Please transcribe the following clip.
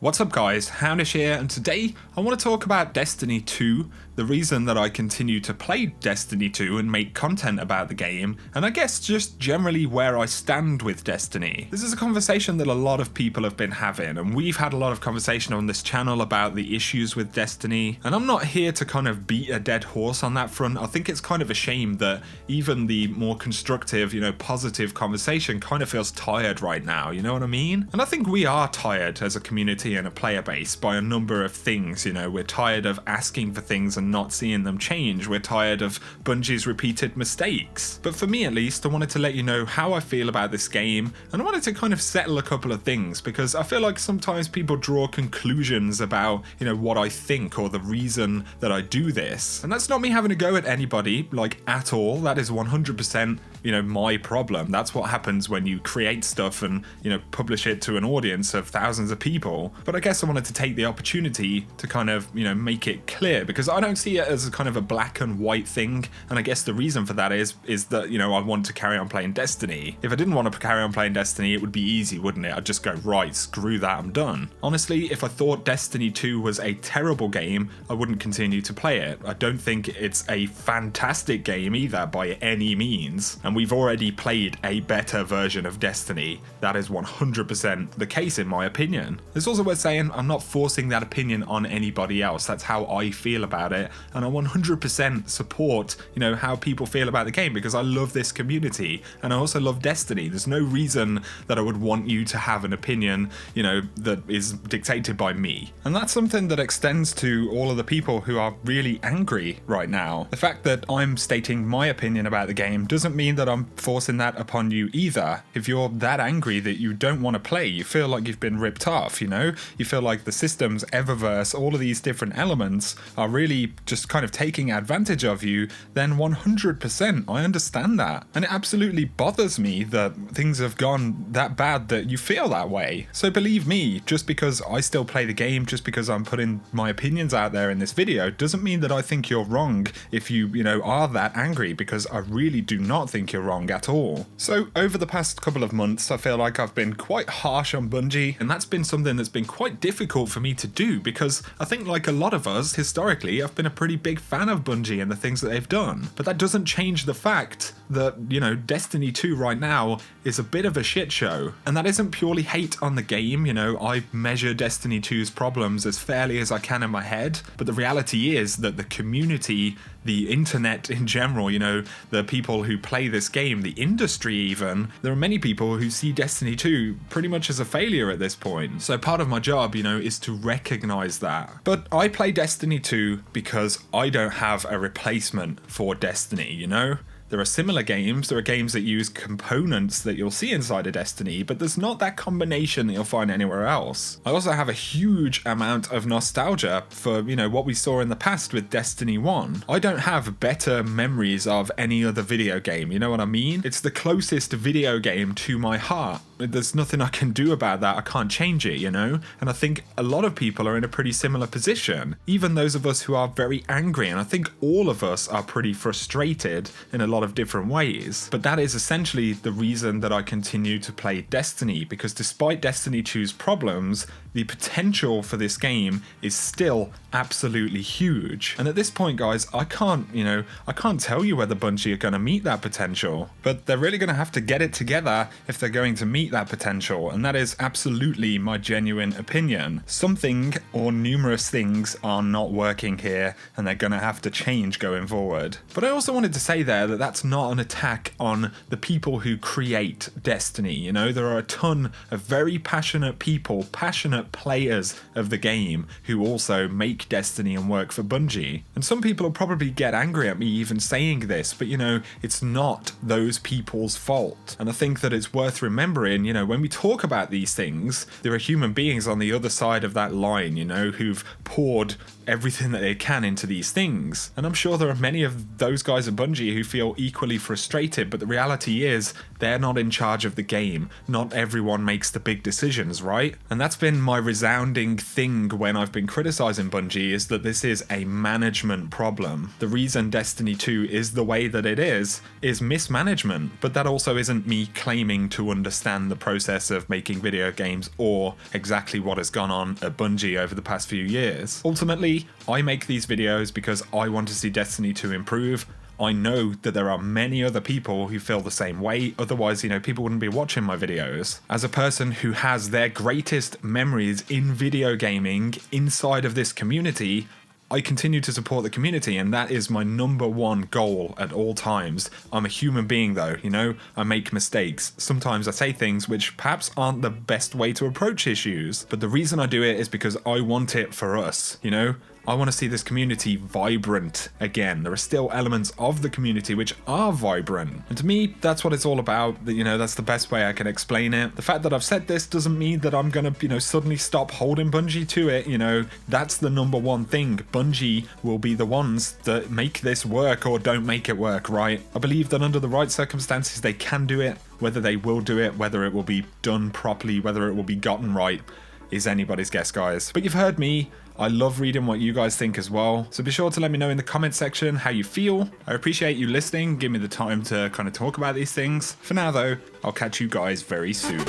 What's up guys, Houndish here, and today I want to talk about Destiny 2, the reason that I continue to play Destiny 2 and make content about the game, and I guess just generally where I stand with Destiny. This is a conversation that a lot of people have been having, and we've had a lot of conversation on this channel about the issues with Destiny, and I'm not here to kind of beat a dead horse on that front. I think it's kind of a shame that even the more constructive, positive conversation kind of feels tired right now, you know what I mean? And I think we are tired as a community and a player base by a number of things. We're tired of asking for things and not seeing them change. We're tired of Bungie's repeated mistakes. But for me at least, I wanted to let you know how I feel about this game, and I wanted to kind of settle a couple of things, because I feel like sometimes people draw conclusions about what I think or the reason that I do this, and that's not me having a go at anybody at all. That is 100% my problem. That's what happens when you create stuff and publish it to an audience of thousands of people. But I guess I wanted to take the opportunity to kind of make it clear, because I don't see it as a kind of a black and white thing, and I guess the reason for that is that I want to carry on playing Destiny. If I didn't want to carry on playing Destiny, it would be easy, wouldn't it? I'd just go, right, screw that, I'm done. Honestly, if I thought Destiny 2 was a terrible game, I wouldn't continue to play it. I don't think it's a fantastic game either by any means, and we've already played a better version of Destiny. That is 100% the case in my opinion. It's also worth saying I'm not forcing that opinion on anybody else. That's how I feel about it, and I 100% support how people feel about the game, because I love this community and I also love Destiny. There's no reason that I would want you to have an opinion that is dictated by me, and that's something that extends to all of the people who are really angry right now. The fact that I'm stating my opinion about the game doesn't mean that I'm forcing that upon you either. If you're that angry that you don't want to play, you feel like you've been ripped off, you feel like the systems, Eververse, all of these different elements are really just kind of taking advantage of you, then 100% I understand that. And it absolutely bothers me that things have gone that bad that you feel that way. So believe me, just because I still play the game, just because I'm putting my opinions out there in this video, doesn't mean that I think you're wrong if you are that angry, because I really do not think you're wrong at all. So over the past couple of months, I feel like I've been quite harsh on Bungie, and that's been something that's been quite difficult for me to do, because I think like a lot of us, historically, I've been a pretty big fan of Bungie and the things that they've done. But that doesn't change the fact that, Destiny 2 right now is a bit of a shit show. And that isn't purely hate on the game, I measure Destiny 2's problems as fairly as I can in my head, but the reality is that the community, the internet in general, the people who play this game, the industry even, there are many people who see Destiny 2 pretty much as a failure at this point. So part of my job, is to recognize that. But I play Destiny 2 because I don't have a replacement for Destiny, There are similar games, there are games that use components that you'll see inside of Destiny, but there's not that combination that you'll find anywhere else. I also have a huge amount of nostalgia for, what we saw in the past with Destiny 1. I don't have better memories of any other video game, you know what I mean? It's the closest video game to my heart. There's nothing I can do about that, I can't change it, And I think a lot of people are in a pretty similar position, even those of us who are very angry, and I think all of us are pretty frustrated in a lot of different ways. But that is essentially the reason that I continue to play Destiny, because despite Destiny 2's problems, the potential for this game is still absolutely huge. And at this point, guys, I can't tell you whether Bungie are going to meet that potential, but they're really going to have to get it together if they're going to meet that potential, and that is absolutely my genuine opinion. Something or numerous things are not working here, and they're going to have to change going forward. But I also wanted to say there that that's not an attack on the people who create Destiny. There are a ton of very passionate people, passionate players of the game who also make Destiny and work for Bungie. And some people will probably get angry at me even saying this, but it's not those people's fault. And I think that it's worth remembering, when we talk about these things, there are human beings on the other side of that line, who've poured everything that they can into these things. And I'm sure there are many of those guys at Bungie who feel equally frustrated, but the reality is they're not in charge of the game. Not everyone makes the big decisions, right? And that's been my resounding thing when I've been criticizing Bungie, is that this is a management problem. The reason Destiny 2 is the way that it is mismanagement, but that also isn't me claiming to understand the process of making video games or exactly what has gone on at Bungie over the past few years. Ultimately, I make these videos because I want to see Destiny 2 improve. I know that there are many other people who feel the same way, otherwise, people wouldn't be watching my videos. As a person who has their greatest memories in video gaming inside of this community, I continue to support the community, and that is my number one goal at all times. I'm a human being though, I make mistakes. Sometimes I say things which perhaps aren't the best way to approach issues, but the reason I do it is because I want it for us, I want to see this community vibrant again. There are still elements of the community which are vibrant. And to me, that's what it's all about. That's the best way I can explain it. The fact that I've said this doesn't mean that I'm going to, suddenly stop holding Bungie to it. That's the number one thing. Bungie will be the ones that make this work or don't make it work, right? I believe that under the right circumstances, they can do it. Whether they will do it, whether it will be done properly, whether it will be gotten right, is anybody's guess, guys. But you've heard me. I love reading what you guys think as well. So be sure to let me know in the comment section how you feel. I appreciate you listening. Give me the time to kind of talk about these things. For now though, I'll catch you guys very soon.